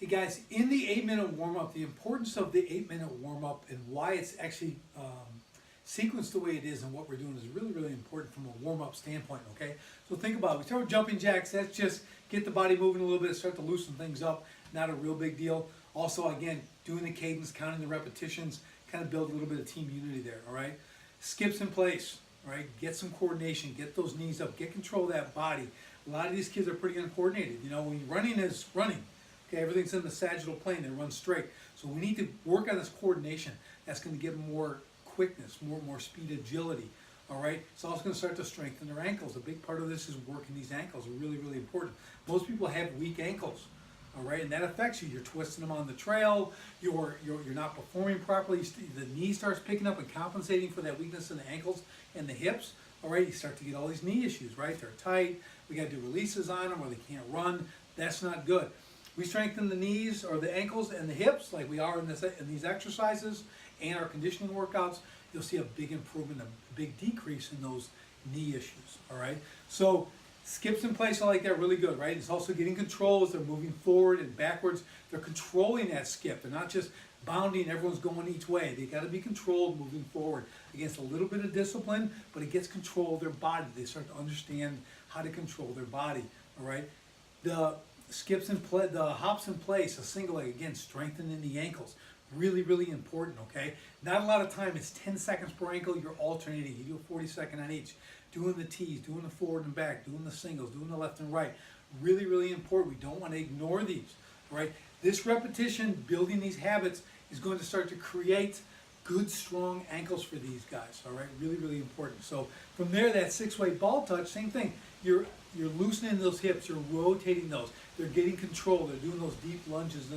Hey guys, in the 8 minute warm up, the importance of the 8 minute warm up and why it's actually sequenced the way it is and what we're doing is really, really important from a warm up standpoint, okay? So think about it. We start with jumping jacks, that's just get the body moving a little bit, start to loosen things up, not a real big deal. Also, again, doing the cadence, counting the repetitions, kind of build a little bit of team unity there, all right? Skips in place, all right? Get some coordination, get those knees up, get control of that body. A lot of these kids are pretty uncoordinated. You know, when running is running. Okay, everything's in the sagittal plane, they run straight. So we need to work on this coordination. That's going to give them more quickness, more speed, agility. All right, it's also going to start to strengthen their ankles. A big part of this is working these ankles, really, really important. Most people have weak ankles, all right, and that affects you. You're twisting them on the trail, you're not performing properly, the knee starts picking up and compensating for that weakness in the ankles and the hips. All right, you start to get all these knee issues, right? They're tight, we got to do releases on them or they can't run. That's not good. We strengthen the knees or the ankles and the hips like we are in these exercises and our conditioning workouts, you'll see a big improvement, a big decrease in those knee issues, all right? So skips in place are like that, really good, right? It's also getting control as they're moving forward and backwards. They're controlling that skip. They're not just bounding, everyone's going each way. They got to be controlled moving forward against a little bit of discipline, but it gets control of their body. They start to understand how to control their body, all right? The skips in play, the hops in place, a single leg, again, strengthening the ankles. Really, really important, okay? Not a lot of time, it's 10 seconds per ankle, you're alternating. You do a 40-second on each. Doing the T's, doing the forward and back, doing the singles, doing the left and right. Really, really important. We don't want to ignore these, right? This repetition, building these habits, is going to start to create good, strong ankles for these guys, all right? Really, really important. So from there, that six-way ball touch, same thing. You're loosening those hips, you're rotating those. They're getting control, they're doing those deep lunges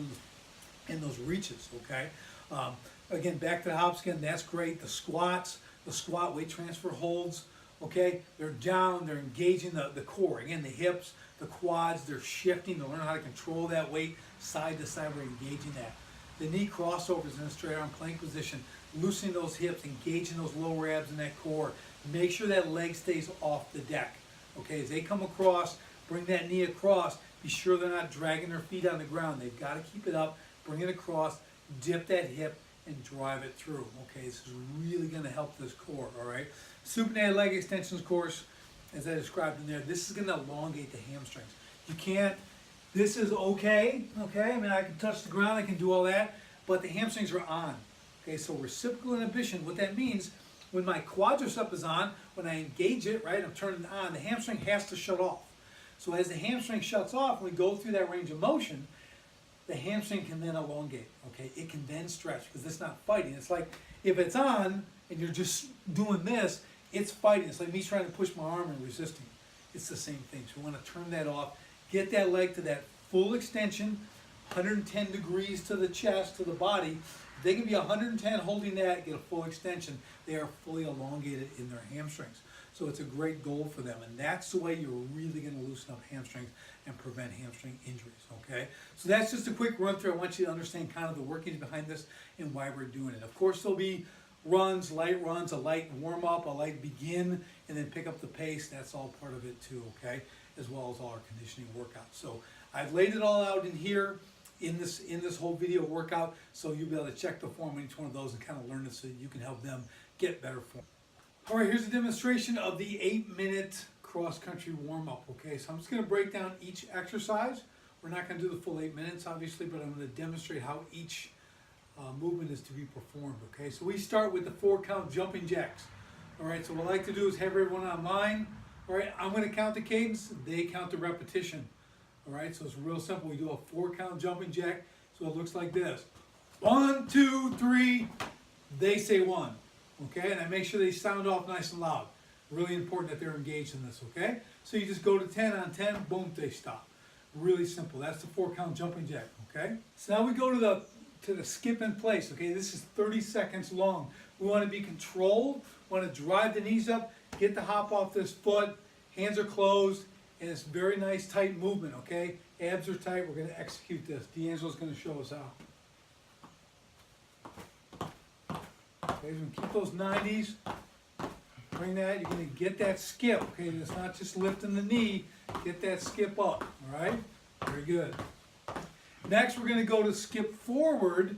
and those reaches, okay? Again, back to the hops again, that's great. The squats, the squat weight transfer holds, okay? They're down, they're engaging the core. Again, the hips, the quads, they're shifting to learn how to control that weight side to side, we're engaging that. The knee crossovers in a straight arm plank position, loosening those hips, engaging those lower abs in that core. Make sure that leg stays off the deck. Okay, as they come across, bring that knee across, be sure they're not dragging their feet on the ground. They've got to keep it up, bring it across, dip that hip, and drive it through. Okay, this is really going to help this core, all right? Supinated leg extensions course, as I described in there, this is going to elongate the hamstrings. You can't, this is okay, I mean, I can touch the ground, I can do all that, but the hamstrings are on. Okay, so reciprocal inhibition, what that means, when my quadricep is on, when I engage it, right, I'm turning it on, the hamstring has to shut off. So as the hamstring shuts off, when we go through that range of motion, the hamstring can then elongate, okay? It can then stretch because it's not fighting. It's like if it's on and you're just doing this, it's fighting. It's like me trying to push my arm and resisting. It's the same thing. So we want to turn that off, get that leg to that full extension, 110 degrees to the chest, to the body. If they can be 110 holding that, get a full extension, they are fully elongated in their hamstrings. So it's a great goal for them, and that's the way you're really going to loosen up hamstrings and prevent hamstring injuries, okay? So that's just a quick run through. I want you to understand kind of the workings behind this and why we're doing it. Of course, there'll be runs, a light warm-up, a light begin, and then pick up the pace. That's all part of it too, okay? As well as all our conditioning workouts. So I've laid it all out in here in this whole video workout, so you'll be able to check the form on each one of those and kind of learn it so you can help them get better form. All right, here's a demonstration of the 8-minute cross-country warm-up, okay? So I'm just gonna break down each exercise. We're not gonna do the full 8 minutes, obviously, but I'm gonna demonstrate how each movement is to be performed, okay? So we start with the 4-count jumping jacks. All right, so what I like to do is have everyone online. All right, I'm gonna count the cadence, they count the repetition. All right, so it's real simple. We do a 4-count jumping jack, so it looks like this. 1, 2, 3, they say 1. Okay, and I make sure they sound off nice and loud. Really important that they're engaged in this, okay? So you just go to 10 on 10, boom, they stop. Really simple. That's the 4-count jumping jack, okay? So now we go to the skip in place, okay? This is 30 seconds long. We want to be controlled, we want to drive the knees up, get the hop off this foot, hands are closed, and it's very nice tight movement, okay? Abs are tight, we're going to execute this. D'Angelo's going to show us how. Okay, so keep those 90s, bring that, you're going to get that skip, okay, it's not just lifting the knee, get that skip up, all right, very good. Next, we're gonna go to skip forward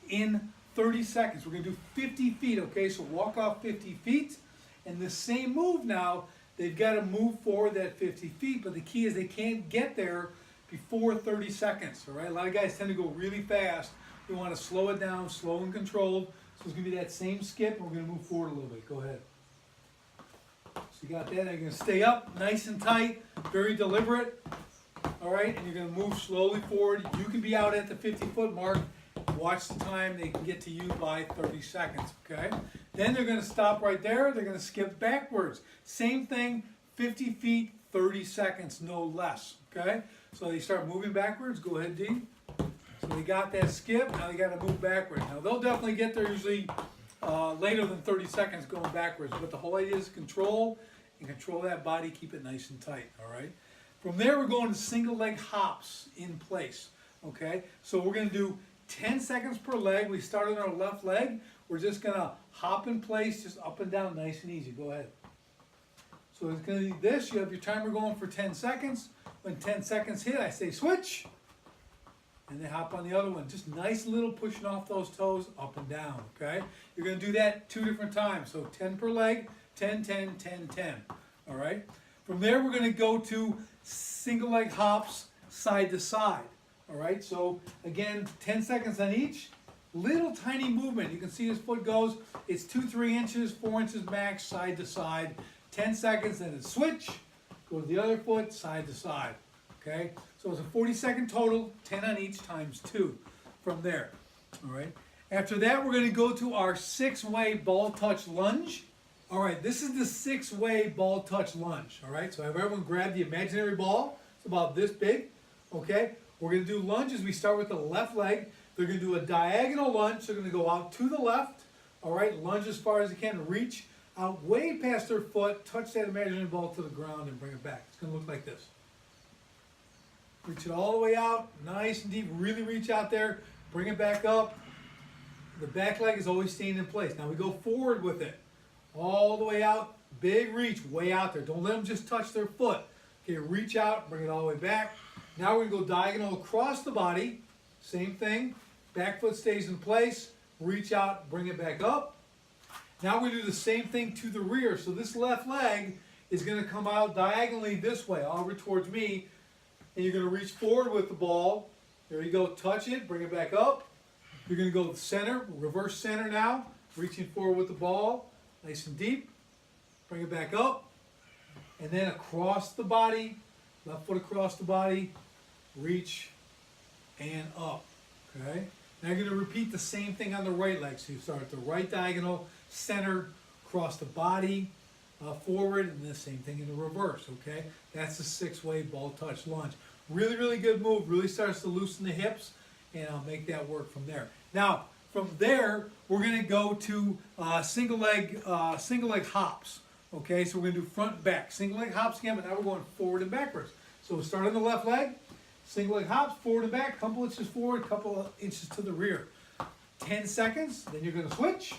in 30 seconds. We're gonna do 50 feet, okay? So walk off 50 feet, and the same move now, they've gotta move forward that 50 feet, but the key is they can't get there before 30 seconds, all right? A lot of guys tend to go really fast. We wanna slow it down, slow and controlled. So it's gonna be that same skip, and we're gonna move forward a little bit. Go ahead. So you got that, and you're gonna stay up, nice and tight, very deliberate, all right? And you're gonna move slowly forward. You can be out at the 50-foot mark. Watch the time, they can get to you by 30 seconds, okay? Then they're gonna stop right there, they're gonna skip backwards. Same thing, 50 feet, 30 seconds, no less, okay? So they start moving backwards, go ahead, D. So they got that skip, now they gotta move backwards. Now they'll definitely get there usually later than 30 seconds going backwards, but the whole idea is control, and control that body, keep it nice and tight, all right? From there, we're going to single leg hops in place, okay? So we're gonna do 10 seconds per leg. We start on our left leg. We're just gonna hop in place, just up and down, nice and easy. Go ahead. So it's gonna be this. You have your timer going for 10 seconds. When 10 seconds hit, I say switch. And then hop on the other one. Just nice little pushing off those toes, up and down, okay? You're gonna do that 2 different times. So 10 per leg, 10, 10, 10, 10, all right? From there, we're gonna go to single leg hops side to side. All right, so again, 10 seconds on each, little tiny movement. You can see his foot goes, it's 2-3 inches, 4 inches max, side to side. 10 seconds, then it's switch, go to the other foot, side to side, okay? So it's a 40-second total, 10 on each times 2 from there, all right? After that, we're gonna go to our 6-way ball touch lunge. All right, this is the 6-way ball touch lunge, all right? So have everyone grab the imaginary ball. It's about this big, okay? We're going to do lunges. We start with the left leg. They're going to do a diagonal lunge. They're going to go out to the left. All right, lunge as far as you can. Reach out way past their foot. Touch that imaginary ball to the ground and bring it back. It's going to look like this. Reach it all the way out, nice and deep. Really reach out there. Bring it back up. The back leg is always staying in place. Now we go forward with it. All the way out. Big reach way out there. Don't let them just touch their foot. Okay, reach out. Bring it all the way back. Now we're going to go diagonal across the body. Same thing. Back foot stays in place. Reach out, bring it back up. Now we do the same thing to the rear. So this left leg is going to come out diagonally this way, over towards me. And you're going to reach forward with the ball. There you go. Touch it, bring it back up. You're going to go to the center, reverse center now. Reaching forward with the ball, nice and deep. Bring it back up. And then across the body, left foot across the body. Reach and up, okay? Now you're going to repeat the same thing on the right leg. So you start at the right diagonal, center, across the body, forward, and the same thing in the reverse, okay? That's the 6-way ball touch lunge. Really, really good move. Really starts to loosen the hips, and I'll make that work from there. Now, from there, we're going to go to single leg hops, okay? So we're going to do front and back. Single leg hops again, but now we're going forward and backwards. So we'll start on the left leg. Single leg hops, forward and back, couple inches forward, couple of inches to the rear. 10 seconds, then you're going to switch.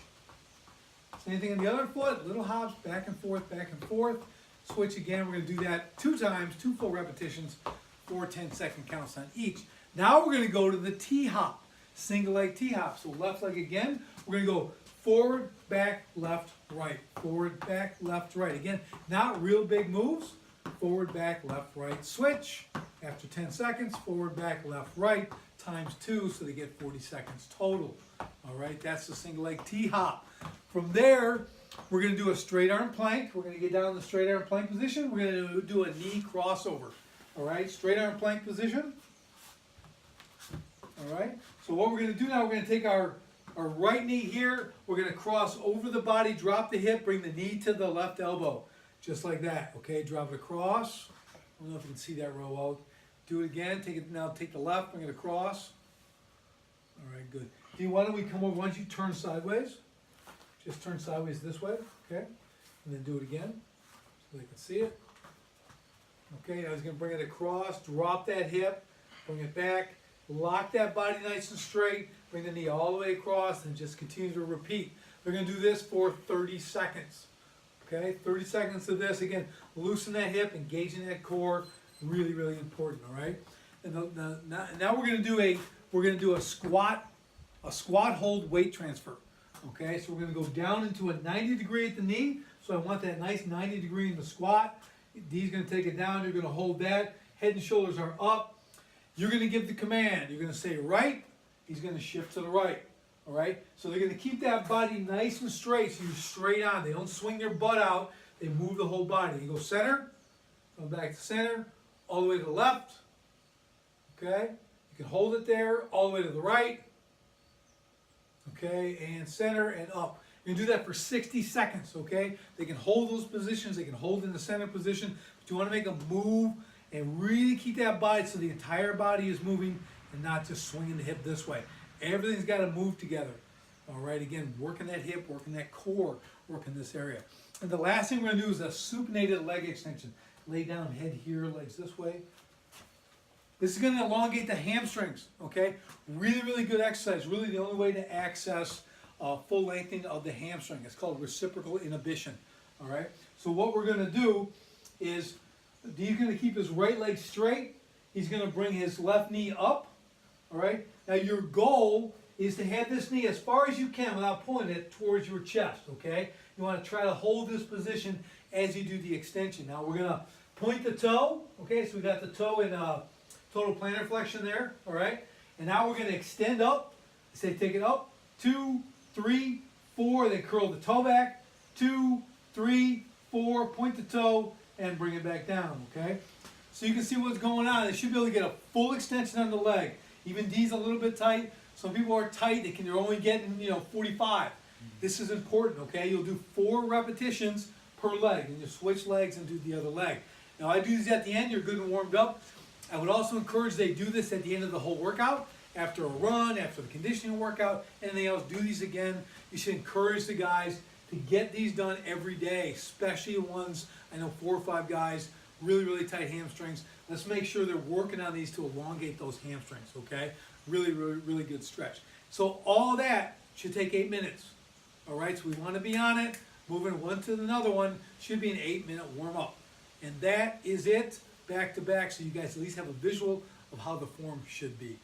Same thing on the other foot, little hops, back and forth, switch again. We're going to do that 2 times, 2 full repetitions, 4 10-second counts on each. Now we're going to go to the T-hop, single leg T-hop. So left leg again, we're going to go forward, back, left, right. Forward, back, left, right. Again, not real big moves. Forward, back, left, right, switch. After 10 seconds, forward, back, left, right, times 2, so they get 40 seconds total. All right, that's the single leg T-hop. From there, we're going to do a straight arm plank. We're going to get down in the straight arm plank position. We're going to do a knee crossover. All right, straight arm plank position. All right, so what we're going to do now, we're going to take our right knee here. We're going to cross over the body, drop the hip, bring the knee to the left elbow. Just like that, okay? Drop it across. I don't know if you can see that real well. Do it again. Take it now. Take the left. Bring it across. All right, good. Why don't we come over? Why don't you turn sideways? Just turn sideways this way, okay? And then do it again so they can see it. Okay, I was going to bring it across. Drop that hip. Bring it back. Lock that body nice and straight. Bring the knee all the way across and just continue to repeat. We're going to do this for 30 seconds. Okay, 30 seconds of this. Again, loosen that hip, engaging that core. Really, really important, all right? And now we're gonna do a squat hold weight transfer. Okay, so we're gonna go down into a 90 degree at the knee. So I want that nice 90 degree in the squat. D's gonna take it down, you're gonna hold that. Head and shoulders are up. You're gonna give the command. You're gonna say right, he's gonna shift to the right. All right, so they're gonna keep that body nice and straight, so you're straight on. They don't swing their butt out, they move the whole body. You go center, go back to center, all the way to the left. Okay, you can hold it there, all the way to the right. Okay, and center and up. You can do that for 60 seconds, okay? They can hold those positions, they can hold in the center position, but you want to make them move and really keep that body so the entire body is moving and not just swinging the hip this way. Everything's got to move together. All right, again, working that hip, working that core, working this area. And the last thing we're going to do is a supinated leg extension. Lay down, head here, legs this way. This is going to elongate the hamstrings, okay? Really, really good exercise. Really the only way to access full lengthening of the hamstring. It's called reciprocal inhibition, all right? So what we're going to do is, D's going to keep his right leg straight. He's going to bring his left knee up, all right? Now your goal is to have this knee as far as you can without pulling it towards your chest, okay? You want to try to hold this position as you do the extension. Now we're going to point the toe, okay? So we got the toe in total plantar flexion there, all right? And now we're going to extend up. Say take it up, 2, 3, 4, then curl the toe back, 2, 3, 4, point the toe, and bring it back down, okay? So you can see what's going on. They should be able to get a full extension on the leg. Even D's a little bit tight. Some people are tight, they're only getting, 45. This is important, okay? You'll do 4 repetitions per leg, and you switch legs and do the other leg. Now I do these at the end, you're good and warmed up. I would also encourage they do this at the end of the whole workout, after a run, after the conditioning workout, anything else, do these again. You should encourage the guys to get these done every day, especially ones, I know 4 or 5 guys, really, really tight hamstrings. Let's make sure they're working on these to elongate those hamstrings, okay? Really, really, really good stretch. So all that should take 8 minutes, all right? So we want to be on it, moving one to another one, should be an 8-minute warm-up. And that is it, back to back, so you guys at least have a visual of how the form should be.